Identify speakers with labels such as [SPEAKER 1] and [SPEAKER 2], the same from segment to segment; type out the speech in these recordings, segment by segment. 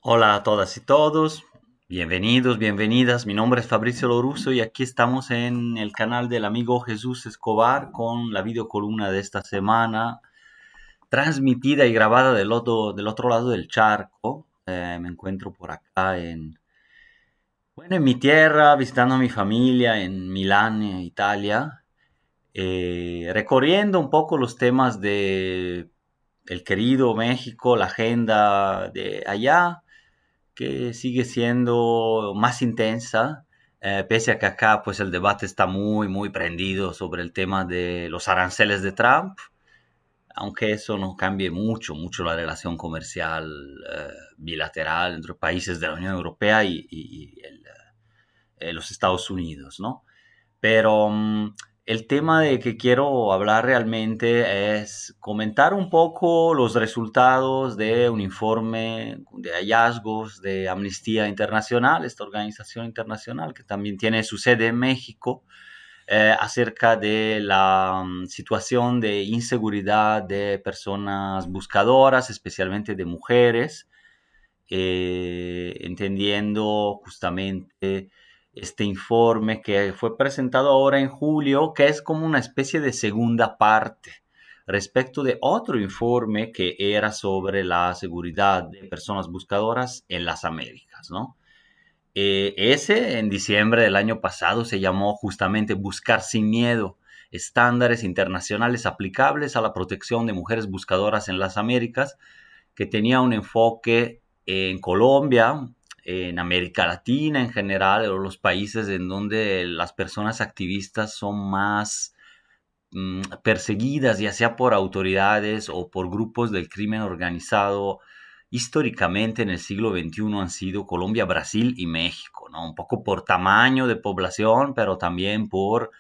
[SPEAKER 1] Hola a todas y todos, bienvenidos, bienvenidas. Mi nombre es Fabricio Lorusso y aquí estamos en el canal del amigo Jesús Escobar con la videocolumna de esta semana, transmitida y grabada del otro lado del charco. Me encuentro por acá en mi tierra, visitando a mi familia en Milán, Italia, recorriendo un poco los temas de el querido México, la agenda de allá que sigue siendo más intensa, pese a que acá pues el debate está muy prendido sobre el tema de los aranceles de Trump, aunque eso no cambie mucho la relación comercial bilateral entre países de la Unión Europea y los Estados Unidos, ¿no? Pero el tema de que quiero hablar realmente es comentar un poco los resultados de un informe de hallazgos de Amnistía Internacional, esta organización internacional que también tiene su sede en México, acerca de la situación de inseguridad de personas buscadoras, especialmente de mujeres, entendiendo justamente este informe que fue presentado ahora en julio, que es como una especie de segunda parte respecto de otro informe que era sobre la seguridad de personas buscadoras en las Américas, ¿no? Ese en diciembre del año pasado se llamó justamente Buscar sin miedo, estándares internacionales aplicables a la protección de mujeres buscadoras en las Américas, que tenía un enfoque en Colombia, en América Latina en general, o los países en donde las personas activistas son más perseguidas, ya sea por autoridades o por grupos del crimen organizado. Históricamente en el siglo XXI han sido Colombia, Brasil y México, ¿no? Un poco por tamaño de población, pero también por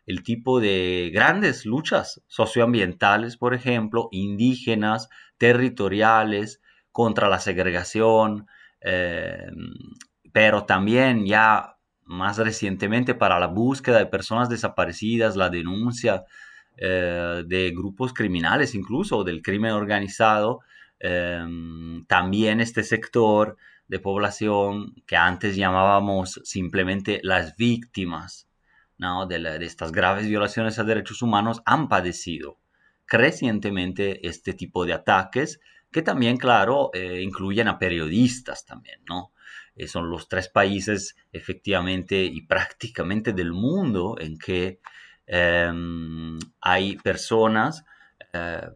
[SPEAKER 1] el tipo de grandes luchas socioambientales, por ejemplo, indígenas, territoriales, contra la segregación, eh, pero también ya más recientemente para la búsqueda de personas desaparecidas, la denuncia de grupos criminales, incluso del crimen organizado. eh, También este sector de población que antes llamábamos simplemente las víctimas, ¿no? De estas graves violaciones a derechos humanos han padecido crecientemente este tipo de ataques que también, claro, incluyen a periodistas también, ¿no? Son los tres países efectivamente y prácticamente del mundo en que hay personas eh,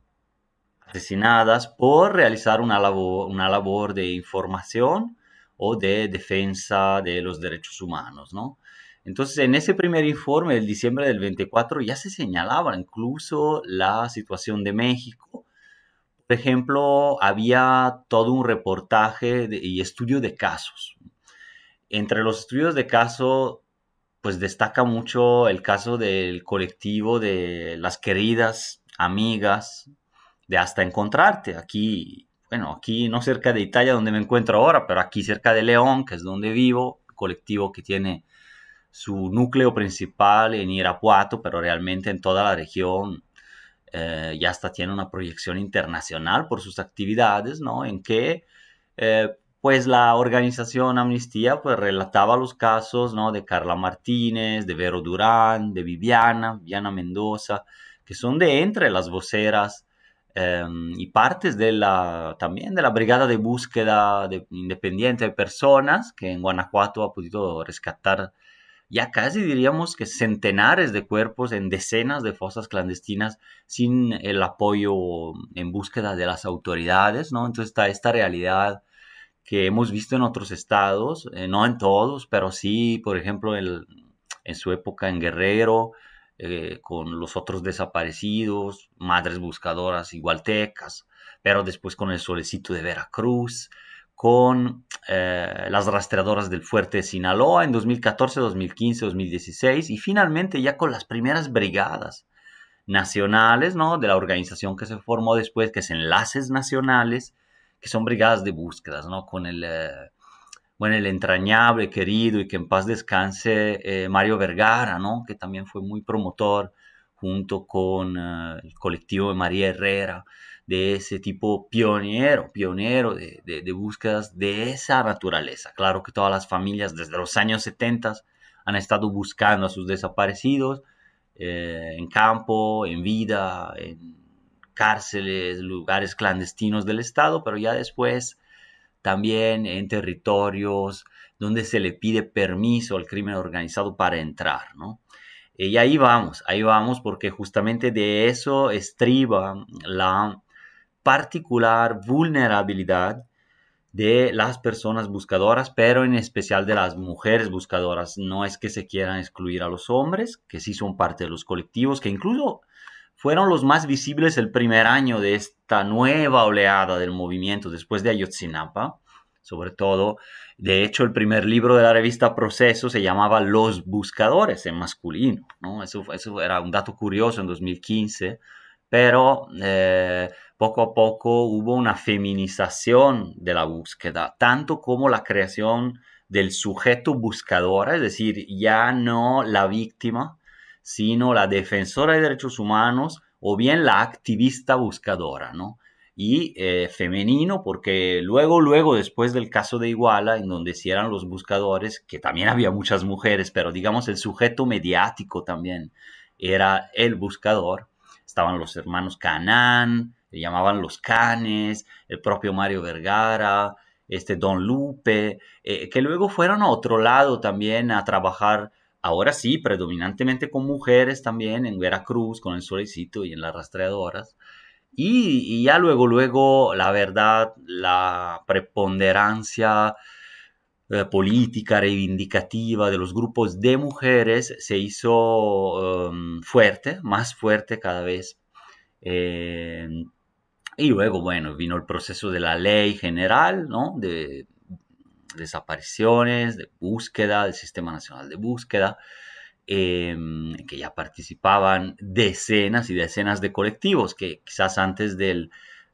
[SPEAKER 1] asesinadas por realizar una labor de información o de defensa de los derechos humanos, ¿no? Entonces, en ese primer informe del diciembre del 24 ya se señalaba incluso la situación de México. Por ejemplo, había todo un reportaje y estudio de casos. Entre los estudios de caso, pues destaca mucho el caso del colectivo de las queridas amigas de Hasta Encontrarte. Aquí, bueno, aquí no cerca de Italia donde me encuentro ahora, pero aquí cerca de León, que es donde vivo, colectivo que tiene su núcleo principal en Irapuato, pero realmente en toda la región ya hasta tiene una proyección internacional por sus actividades, ¿no? En que pues la organización Amnistía pues relataba los casos, ¿no? De Carla Martínez, de Vero Durán, de Viviana Mendoza, que son de entre las voceras y partes de también de la brigada de búsqueda independiente de personas que en Guanajuato ha podido rescatar ya casi diríamos que centenares de cuerpos en decenas de fosas clandestinas sin el apoyo en búsqueda de las autoridades, ¿no? Entonces está esta realidad que hemos visto en otros estados, no en todos, pero sí, por ejemplo, en su época en Guerrero, con los otros desaparecidos, madres buscadoras igualtecas, pero después con el Solecito de Veracruz, con las rastreadoras del Fuerte de Sinaloa en 2014, 2015, 2016 y finalmente ya con las primeras brigadas nacionales, ¿no? De la organización que se formó después, que es Enlaces Nacionales, que son brigadas de búsquedas, ¿no? Con bueno, el entrañable, querido y que en paz descanse Mario Vergara, ¿no? Que también fue muy promotor junto con el colectivo de María Herrera de ese tipo pionero de búsquedas de esa naturaleza. Claro que todas las familias desde los años 70 han estado buscando a sus desaparecidos en campo, en vida, en cárceles, lugares clandestinos del Estado, pero ya después también en territorios donde se le pide permiso al crimen organizado para entrar, ¿no? Y ahí vamos, porque justamente de eso estriba la particular vulnerabilidad de las personas buscadoras, pero en especial de las mujeres buscadoras. No es que se quieran excluir a los hombres, que sí son parte de los colectivos, que incluso fueron los más visibles el primer año de esta nueva oleada del movimiento después de Ayotzinapa, sobre todo. De hecho, el primer libro de la revista Proceso se llamaba Los Buscadores en masculino, ¿no? Eso era un dato curioso en 2015, pero poco a poco hubo una feminización de la búsqueda, tanto como la creación del sujeto buscador, es decir, ya no la víctima, sino la defensora de derechos humanos o bien la activista buscadora, ¿no? Y femenino, porque luego, después del caso de Iguala, en donde sí eran los buscadores, que también había muchas mujeres, pero digamos el sujeto mediático también era el buscador, estaban los hermanos Canán, le llamaban los Canes, el propio Mario Vergara, Don Lupe, que luego fueron a otro lado también a trabajar, ahora sí, predominantemente con mujeres también, en Veracruz, con el Solecito y en las rastreadoras. Y ya luego, la verdad, la preponderancia política reivindicativa de los grupos de mujeres se hizo fuerte, más fuerte cada vez. Eh, y luego, bueno, vino el proceso de la ley general, ¿no? De desapariciones, de búsqueda, del Sistema Nacional de Búsqueda, que ya participaban decenas y decenas de colectivos, que quizás antes del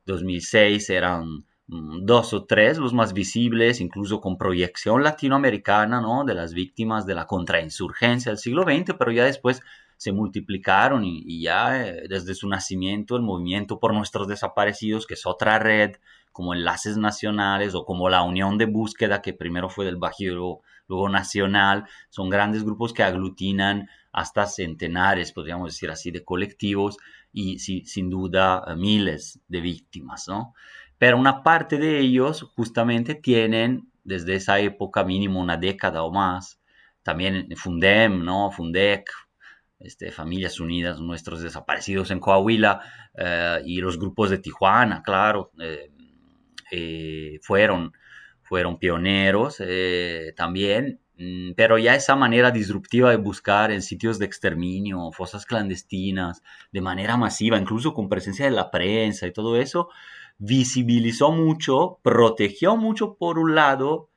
[SPEAKER 1] 2006 eran dos o tres los más visibles, incluso con proyección latinoamericana, ¿no? De las víctimas de la contrainsurgencia del siglo XX, pero ya después se multiplicaron y ya desde su nacimiento el movimiento por nuestros desaparecidos, que es otra red, como Enlaces Nacionales o como la Unión de Búsqueda, que primero fue del Bajío, luego Nacional, son grandes grupos que aglutinan hasta centenares, podríamos decir así, de colectivos y sí, sin duda miles de víctimas, ¿no? Pero una parte de ellos justamente tienen desde esa época mínimo una década o más, también Fundem, ¿no? Fundec, Familias Unidas, nuestros desaparecidos en Coahuila y los grupos de Tijuana, claro, fueron pioneros también, pero ya esa manera disruptiva de buscar en sitios de exterminio, fosas clandestinas, de manera masiva, incluso con presencia de la prensa y todo eso, visibilizó mucho, protegió mucho por un lado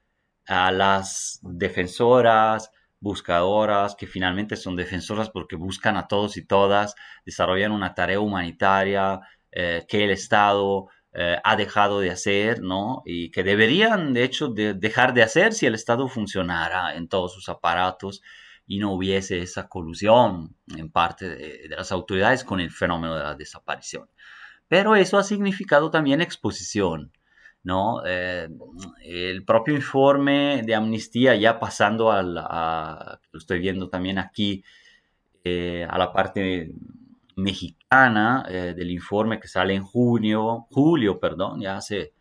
[SPEAKER 1] a las defensoras, buscadoras, que finalmente son defensoras porque buscan a todos y todas, desarrollan una tarea humanitaria que el Estado ha dejado de hacer, ¿no? Y que deberían, de hecho, dejar de hacer si el Estado funcionara en todos sus aparatos y no hubiese esa colusión en parte de las autoridades con el fenómeno de la desaparición. Pero eso ha significado también exposición, ¿no? El propio informe de Amnistía, ya pasando lo estoy viendo también aquí, a la parte mexicana del informe que sale en julio, perdón, ya hace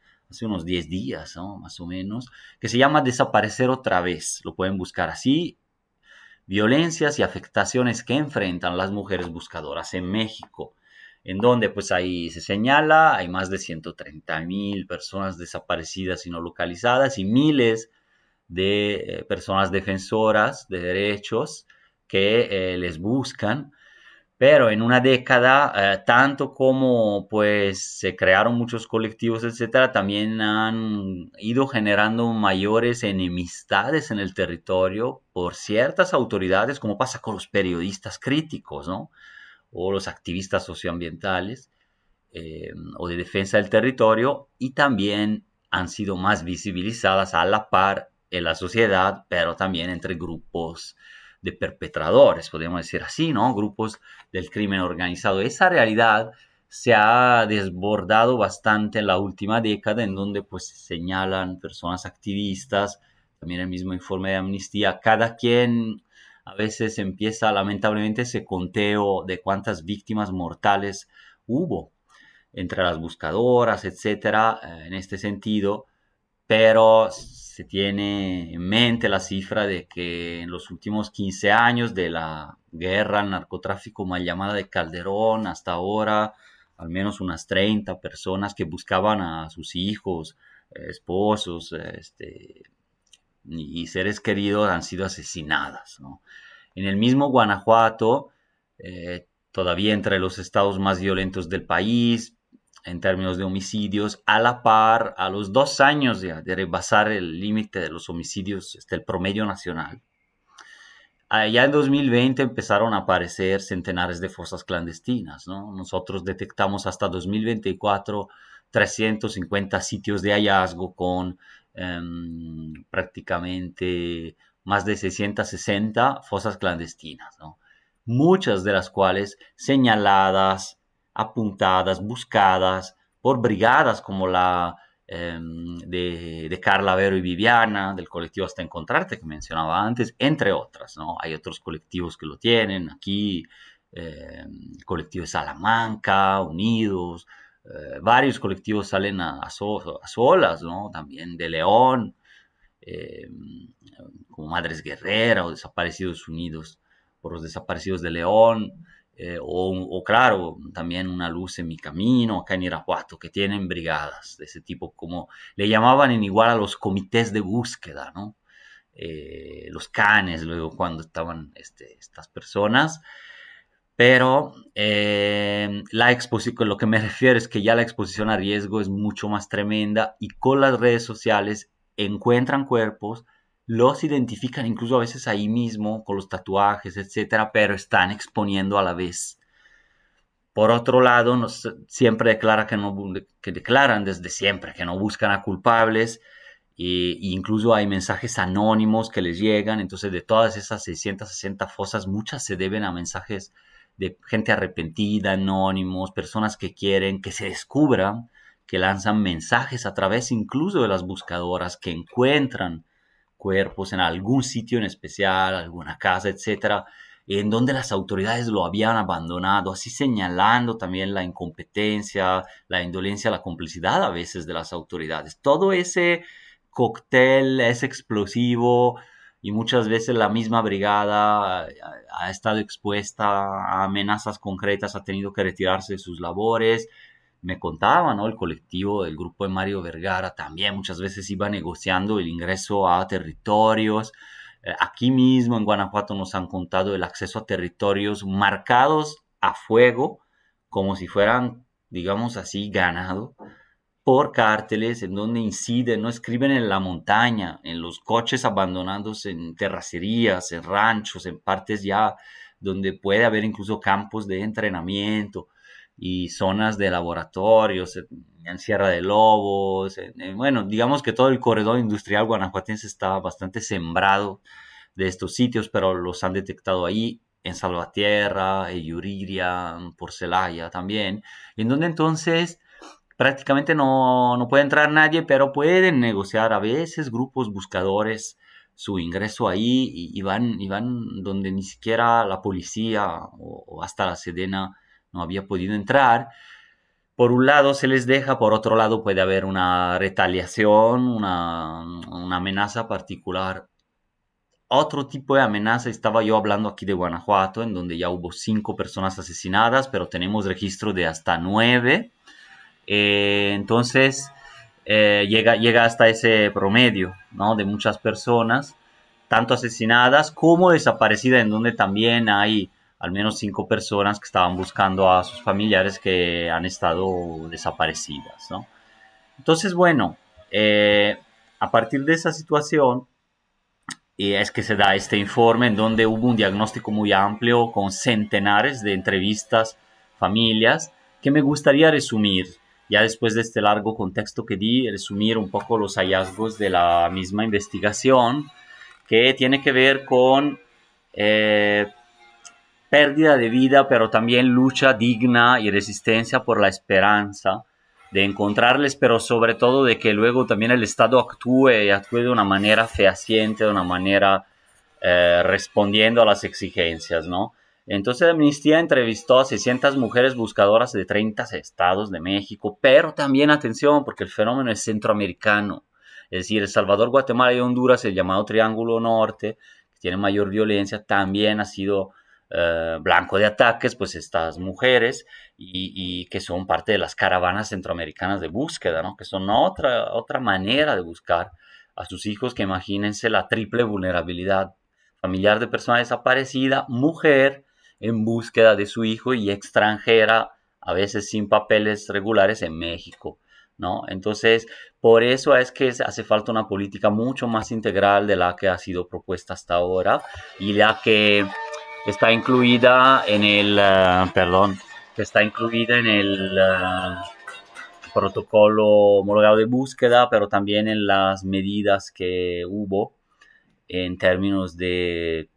[SPEAKER 1] unos 10 días, ¿no? Más o menos, que se llama Desaparecer otra vez. Lo pueden buscar así, violencias y afectaciones que enfrentan las mujeres buscadoras en México, en donde pues ahí se señala, hay más de 130,000 personas desaparecidas y no localizadas y miles de personas defensoras de derechos que les buscan, pero en una década, tanto como pues se crearon muchos colectivos, etcétera, también han ido generando mayores enemistades en el territorio por ciertas autoridades, como pasa con los periodistas críticos, ¿no? O los activistas socioambientales o de defensa del territorio, y también han sido más visibilizadas a la par en la sociedad, pero también entre grupos de perpetradores, podríamos decir así, ¿no? Grupos del crimen organizado. Esa realidad se ha desbordado bastante en la última década, en donde pues se señalan personas activistas, también el mismo informe de Amnistía, cada quien a veces empieza lamentablemente ese conteo de cuántas víctimas mortales hubo entre las buscadoras, etcétera, en este sentido, pero se tiene en mente la cifra de que en los últimos 15 años de la guerra al narcotráfico mal llamada de Calderón hasta ahora, al menos unas 30 personas que buscaban a sus hijos, esposos, y seres queridos han sido asesinadas, ¿no? En el mismo Guanajuato, todavía entre los estados más violentos del país, en términos de homicidios, a la par, a los 2 años de rebasar el límite de los homicidios, el promedio nacional. Ya en 2020 empezaron a aparecer centenares de fosas clandestinas, ¿no? Nosotros detectamos hasta 2024 350 sitios de hallazgo con prácticamente más de 660 fosas clandestinas, ¿no? Muchas de las cuales señaladas, apuntadas, buscadas por brigadas como la de Carla Vero y Viviana, del colectivo Hasta Encontrarte, que mencionaba antes, entre otras, ¿no? Hay otros colectivos que lo tienen, aquí el colectivo de Salamanca, Unidos, varios colectivos salen a solas, ¿no? También de León, eh, como Madres Guerrera o Desaparecidos Unidos por los Desaparecidos de León, claro, también Una Luz en Mi Camino, acá en Irapuato, que tienen brigadas de ese tipo, como le llamaban en igual a los comités de búsqueda, ¿no? Los canes, luego cuando estaban estas personas, pero la exposición, lo que me refiero es que ya la exposición a riesgo es mucho más tremenda y con las redes sociales encuentran cuerpos, los identifican incluso a veces ahí mismo con los tatuajes, etcétera, pero están exponiendo a la vez. Por otro lado, siempre declara que, no, que declaran desde siempre que no buscan a culpables, incluso hay mensajes anónimos que les llegan. Entonces, de todas esas 660 fosas, muchas se deben a mensajes de gente arrepentida, anónimos, personas que quieren que se descubran, que lanzan mensajes a través incluso de las buscadoras, que encuentran cuerpos en algún sitio en especial, alguna casa, etcétera, en donde las autoridades lo habían abandonado, así señalando también la incompetencia, la indolencia, la complicidad a veces de las autoridades. Todo ese cóctel es explosivo y muchas veces la misma brigada ha estado expuesta a amenazas concretas, ha tenido que retirarse de sus labores. Me contaba, ¿no? El colectivo del grupo de Mario Vergara también muchas veces iba negociando el ingreso a territorios. Aquí mismo en Guanajuato nos han contado el acceso a territorios marcados a fuego, como si fueran, digamos así, ganado, por cárteles en donde inciden, no escriben en la montaña, en los coches abandonados en terracerías, en ranchos, en partes ya donde puede haber incluso campos de entrenamiento y zonas de laboratorios, en Sierra de Lobos, bueno, digamos que todo el corredor industrial guanajuatense está bastante sembrado de estos sitios, pero los han detectado ahí en Salvatierra, en Yuriria, por Celaya también, en donde entonces prácticamente no puede entrar nadie, pero pueden negociar a veces grupos buscadores su ingreso ahí y van donde ni siquiera la policía o hasta la Sedena no había podido entrar. Por un lado se les deja, por otro lado puede haber una retaliación, una amenaza particular. Otro tipo de amenaza, estaba yo hablando aquí de Guanajuato, en donde ya hubo 5 personas asesinadas, pero tenemos registro de hasta 9. Entonces, llega hasta ese promedio, ¿no? De muchas personas, tanto asesinadas como desaparecidas, en donde también hay al menos 5 personas que estaban buscando a sus familiares que han estado desaparecidas, ¿no? Entonces, bueno, a partir de esa situación, y es que se da este informe en donde hubo un diagnóstico muy amplio con centenares de entrevistas, familias, que me gustaría resumir, ya después de este largo contexto que di, resumir un poco los hallazgos de la misma investigación, que tiene que ver con eh, pérdida de vida, pero también lucha digna y resistencia por la esperanza de encontrarles, pero sobre todo de que luego también el Estado actúe y actúe de una manera fehaciente, de una manera respondiendo a las exigencias, ¿no? Entonces Amnistía entrevistó a 600 mujeres buscadoras de 30 estados de México, pero también atención, porque el fenómeno es centroamericano. Es decir, El Salvador, Guatemala y Honduras, el llamado Triángulo Norte, que tiene mayor violencia, también ha sido blanco de ataques, pues estas mujeres, y que son parte de las caravanas centroamericanas de búsqueda, ¿no? Que son otra manera de buscar a sus hijos, que imagínense la triple vulnerabilidad: familiar de persona desaparecida, mujer en búsqueda de su hijo y extranjera, a veces sin papeles regulares en México, ¿no? Entonces, por eso es que hace falta una política mucho más integral de la que ha sido propuesta hasta ahora y la que está incluida en perdón, que está incluida en el protocolo homologado de búsqueda, pero también en las medidas que hubo en términos de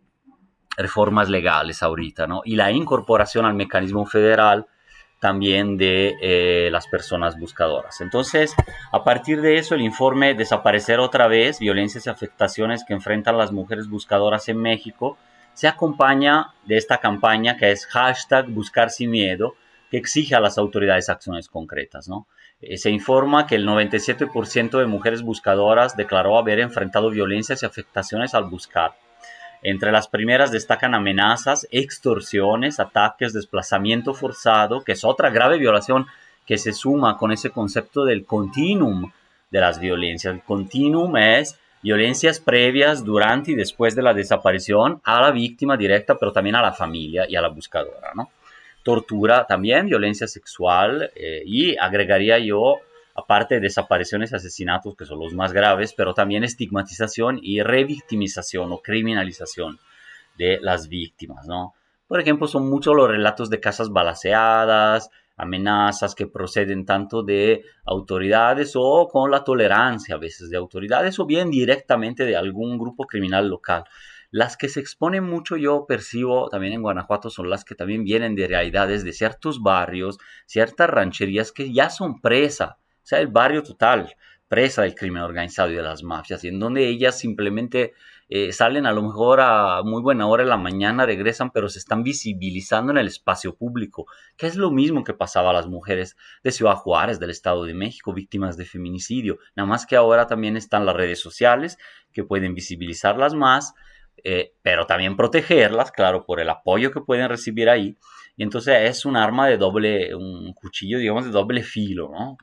[SPEAKER 1] reformas legales ahorita, ¿no? Y la incorporación al mecanismo federal también de las personas buscadoras. Entonces, a partir de eso, el informe Desaparecer otra vez, violencias y afectaciones que enfrentan las mujeres buscadoras en México, se acompaña de esta campaña que es hashtag Buscar Sin Miedo, que exige a las autoridades acciones concretas, ¿no? Se informa que el 97% de mujeres buscadoras declaró haber enfrentado violencias y afectaciones al buscar. Entre las primeras destacan amenazas, extorsiones, ataques, desplazamiento forzado, que es otra grave violación que se suma con ese concepto del continuum de las violencias. El continuum es violencias previas, durante y después de la desaparición a la víctima directa, pero también a la familia y a la buscadora, ¿no? Tortura también, violencia sexual y agregaría yo, aparte de desapariciones y asesinatos, que son los más graves, pero también estigmatización y revictimización o criminalización de las víctimas, ¿no? Por ejemplo, son muchos los relatos de casas balaceadas, amenazas que proceden tanto de autoridades o con la tolerancia a veces de autoridades o bien directamente de algún grupo criminal local. Las que se exponen mucho, yo percibo también en Guanajuato, son las que también vienen de realidades de ciertos barrios, ciertas rancherías que ya son presa, o sea, el barrio total, presa del crimen organizado y de las mafias, y en donde ellas simplemente salen a lo mejor a muy buena hora de la mañana, regresan, pero se están visibilizando en el espacio público, que es lo mismo que pasaba a las mujeres de Ciudad Juárez, del Estado de México, víctimas de feminicidio, nada más que ahora también están las redes sociales que pueden visibilizarlas más, pero también protegerlas, claro, por el apoyo que pueden recibir ahí. Y entonces es un arma de doble, un cuchillo, digamos, de doble filo, ¿no?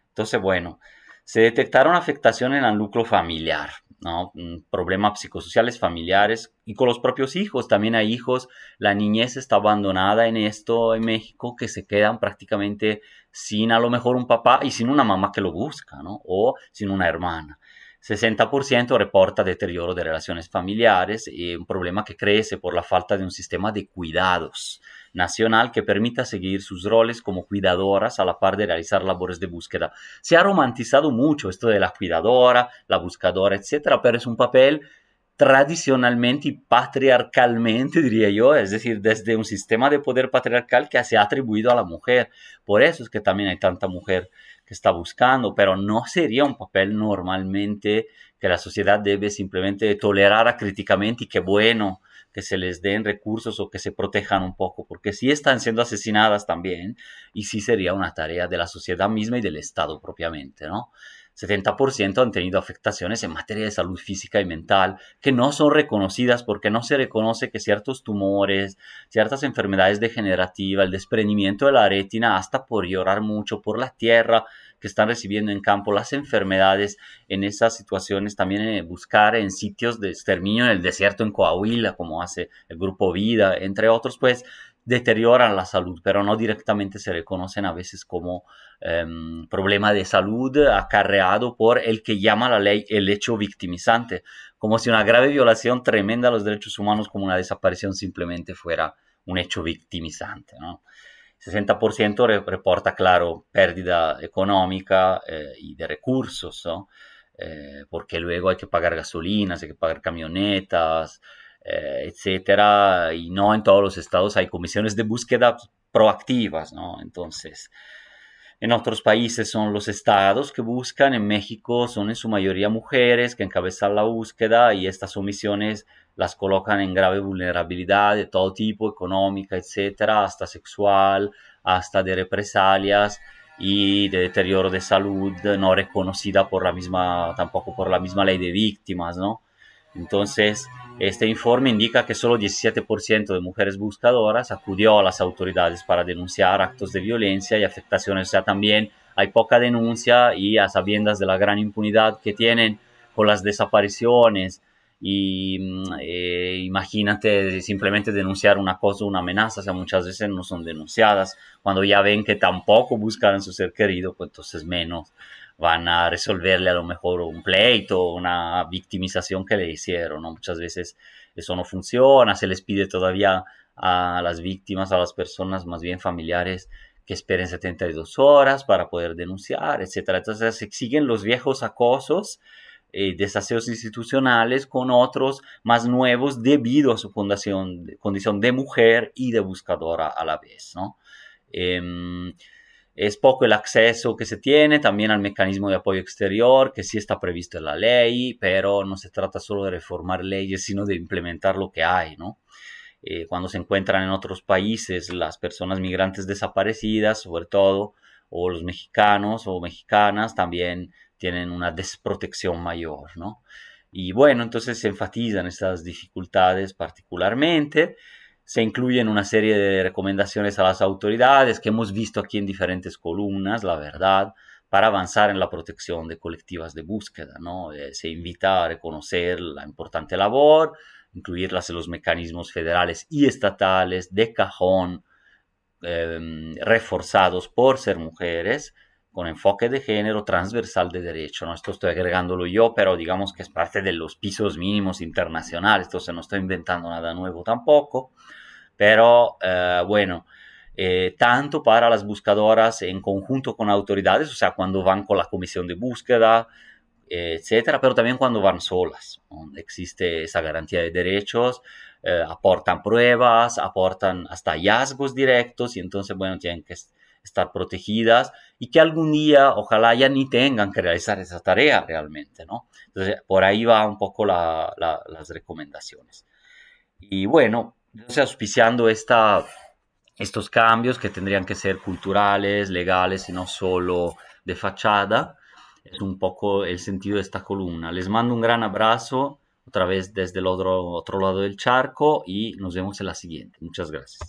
[SPEAKER 1] Entonces, bueno, se detectaron afectaciones en el núcleo familiar, ¿no? Problemas psicosociales familiares y con los propios hijos. También hay hijos, la niñez está abandonada en esto en México, que se quedan prácticamente sin a lo mejor un papá y sin una mamá que lo busca, ¿no? O sin una hermana. 60% reporta deterioro de relaciones familiares y un problema que crece por la falta de un sistema de cuidados nacional que permita seguir sus roles como cuidadoras a la par de realizar labores de búsqueda. Se ha romantizado mucho esto de la cuidadora, la buscadora, etcétera, pero es un papel tradicionalmente y patriarcalmente, diría yo, es decir, desde un sistema de poder patriarcal que se ha atribuido a la mujer. Por eso es que también hay tanta mujer que está buscando, pero no sería un papel normalmente que la sociedad debe simplemente tolerar críticamente y que bueno que se les den recursos o que se protejan un poco, porque sí están siendo asesinadas también y sí sería una tarea de la sociedad misma y del Estado propiamente, ¿no? 70% han tenido afectaciones en materia de salud física y mental que no son reconocidas porque no se reconoce que ciertos tumores, ciertas enfermedades degenerativas, el desprendimiento de la retina, hasta por llorar mucho, por la tierra que están recibiendo en campo, las enfermedades en esas situaciones, también buscar en sitios de exterminio en el desierto en Coahuila, como hace el Grupo Vida, entre otros, pues deterioran la salud, pero no directamente se reconocen a veces como problema de salud acarreado por el que llama la ley el hecho victimizante, como si una grave violación tremenda a los derechos humanos como una desaparición simplemente fuera un hecho victimizante, ¿no? 60% reporta, claro, pérdida económica y de recursos, ¿no? Porque luego hay que pagar gasolinas, hay que pagar camionetas, etcétera, y no en todos los estados hay comisiones de búsqueda proactivas, ¿no? Entonces, en otros países son los estados que buscan, en México son en su mayoría mujeres que encabezan la búsqueda y estas omisiones las colocan en grave vulnerabilidad de todo tipo, económica, etcétera, hasta sexual, hasta de represalias y de deterioro de salud no reconocida por la misma, tampoco por la misma ley de víctimas, ¿no? Entonces, este informe indica que solo 17% de mujeres buscadoras acudió a las autoridades para denunciar actos de violencia y afectaciones. O sea, también hay poca denuncia y a sabiendas de la gran impunidad que tienen con las desapariciones. Y imagínate simplemente denunciar una cosa, una amenaza, o sea, muchas veces no son denunciadas. Cuando ya ven que tampoco buscan a su ser querido, pues entonces menos van a resolverle a lo mejor un pleito, una victimización que le hicieron, ¿no? Muchas veces eso no funciona, se les pide todavía a las víctimas, a las personas más bien familiares, que esperen 72 horas para poder denunciar, etcétera. Entonces se siguen los viejos acosos, desaseos institucionales con otros más nuevos debido a su condición de mujer y de buscadora a la vez, ¿no? Eh, es poco el acceso que se tiene también al mecanismo de apoyo exterior, que sí está previsto en la ley, pero no se trata solo de reformar leyes, sino de implementar lo que hay, ¿no? Cuando se encuentran en otros países las personas migrantes desaparecidas, sobre todo, o los mexicanos o mexicanas, también tienen una desprotección mayor, ¿no? Y bueno, entonces se enfatizan estas dificultades particularmente, se incluyen una serie de recomendaciones a las autoridades que hemos visto aquí en diferentes columnas, la verdad, para avanzar en la protección de colectivas de búsqueda, ¿no? Se invita a reconocer la importante labor, incluirlas en los mecanismos federales y estatales de cajón, reforzados por ser mujeres, con enfoque de género transversal de derecho, ¿no? Esto estoy agregándolo yo, pero digamos que es parte de los pisos mínimos internacionales, entonces no estoy inventando nada nuevo tampoco, pero bueno, tanto para las buscadoras en conjunto con autoridades, o sea, cuando van con la comisión de búsqueda, etcétera, pero también cuando van solas, donde existe esa garantía de derechos, aportan pruebas, aportan hasta hallazgos directos y entonces, bueno, tienen que estar protegidas y que algún día ojalá ya ni tengan que realizar esa tarea realmente, ¿no? Entonces, por ahí va un poco las recomendaciones. Y bueno, entonces auspiciando estos cambios que tendrían que ser culturales, legales y no solo de fachada, es un poco el sentido de esta columna. Les mando un gran abrazo otra vez desde el otro lado del charco y nos vemos en la siguiente. Muchas gracias.